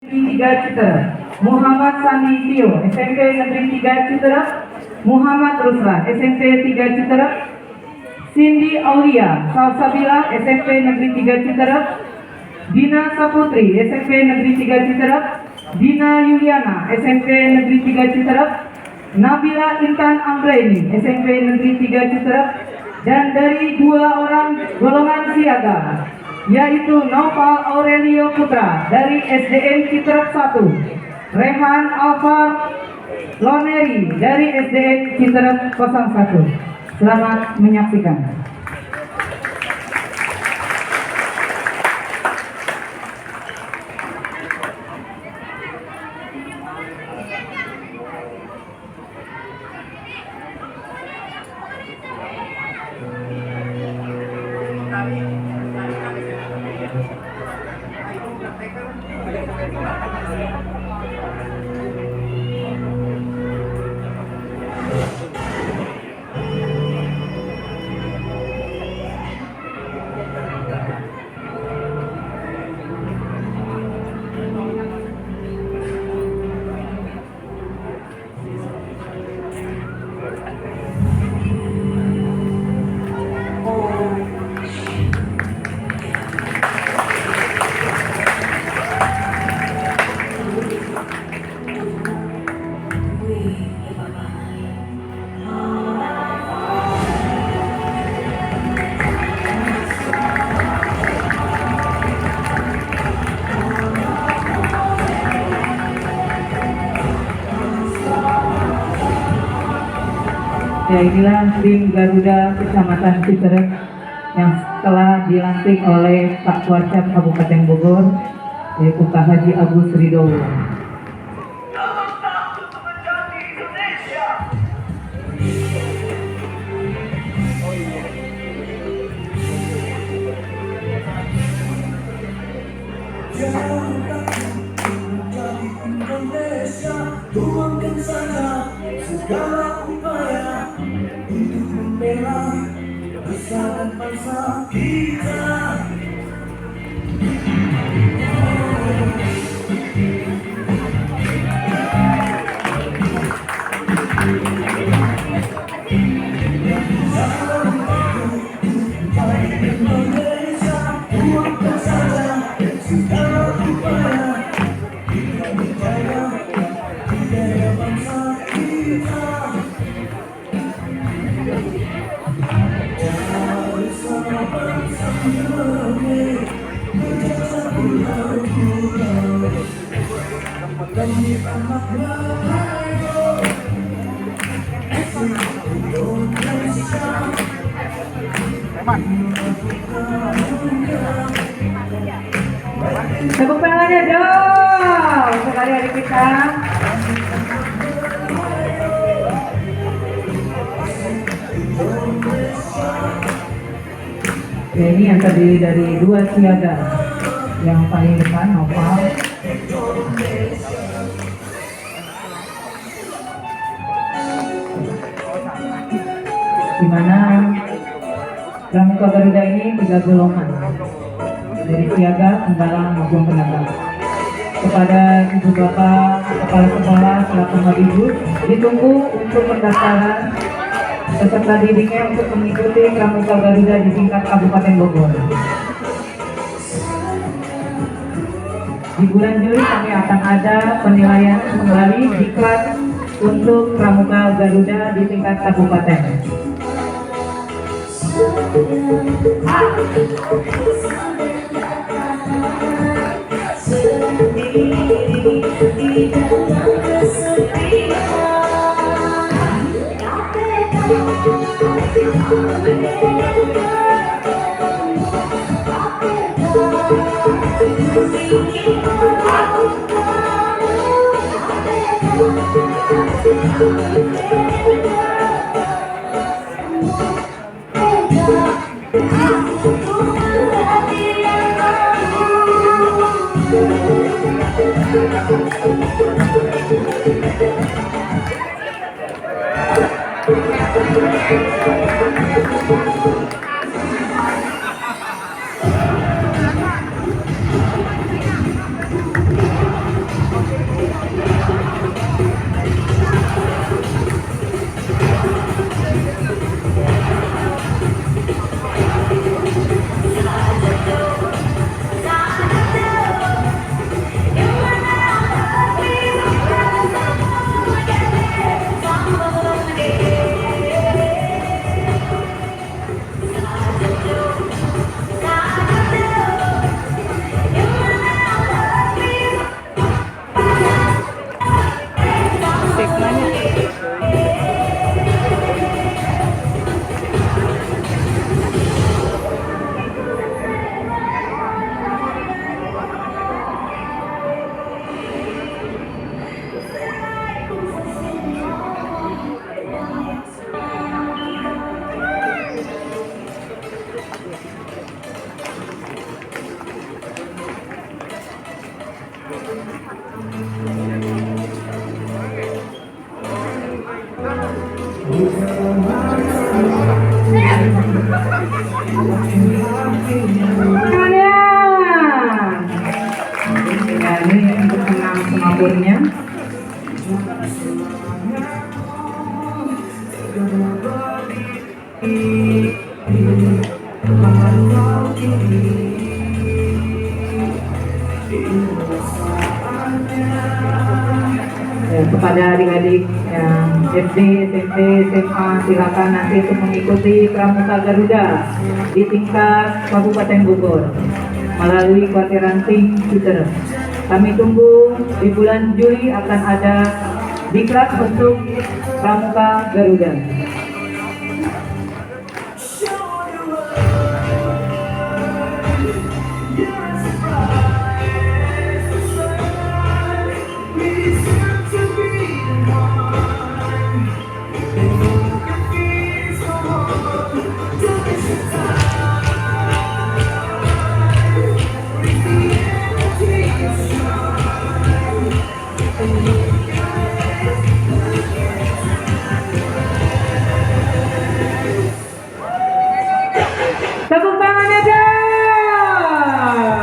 3 Citera, Muhammad Sani Tio, SMP Negeri 3 Citera, Muhammad Ruslan, SMP 3 Citera, Cindy Aulia Salsabila, SMP Negeri 3 Citera, Dina Saputri, SMP Negeri 3 Citera, Dina Yuliana, SMP Negeri 3 Citera, Nabila Intan Anggraini, SMP Negeri 3 Citera, dan dari 2 orang golongan siaga, yaitu Noval Aurelio Putra dari SDN Citerep 1, Rehan Alvar Loneri dari SDN Citerep 01. Selamat menyaksikan. Ya, inilah tim Garuda Kecamatan Citerep yang telah dilantik oleh Pak Warcap Kabupaten Bogor, yaitu Pak Haji Agus Ridowo. Tuangkan saja segala upaya untuk membela bangsa dan bangsa kita. Indonesia, tuangkan saja segala upaya untuk menjaga budaya bangsa kita. Bersama bangsa kami menjaga pulau-pulau demi anak rakyat Indonesia. Tepuk tangannya dong untuk adik-adik kita. Ya, ini yang terdiri dari 2 siaga. Yang paling depan Noval, di mana Pramuka Garuda ini 3 golongan, dari siaga, penggalang maupun penagang. Kepada ibu bapak kepala sekolah selaku Mabibus, ditunggu untuk pendaftaran peserta didiknya untuk mengikuti Pramuka Garuda di tingkat Kabupaten Bogor. Di bulan Juli kami akan ada penilaian kembali diklat untuk Pramuka Garuda di tingkat kabupaten. Tangannya. Ini untuk senang semaburnya. Ya, kepada adik-adik yang SD, SMP, SMA, silakan nanti untuk mengikuti Pramuka Garuda di tingkat Kabupaten Bogor melalui kuarteran tim Citerep. Kami tunggu di bulan Juli akan ada diklat untuk Pramuka Garuda.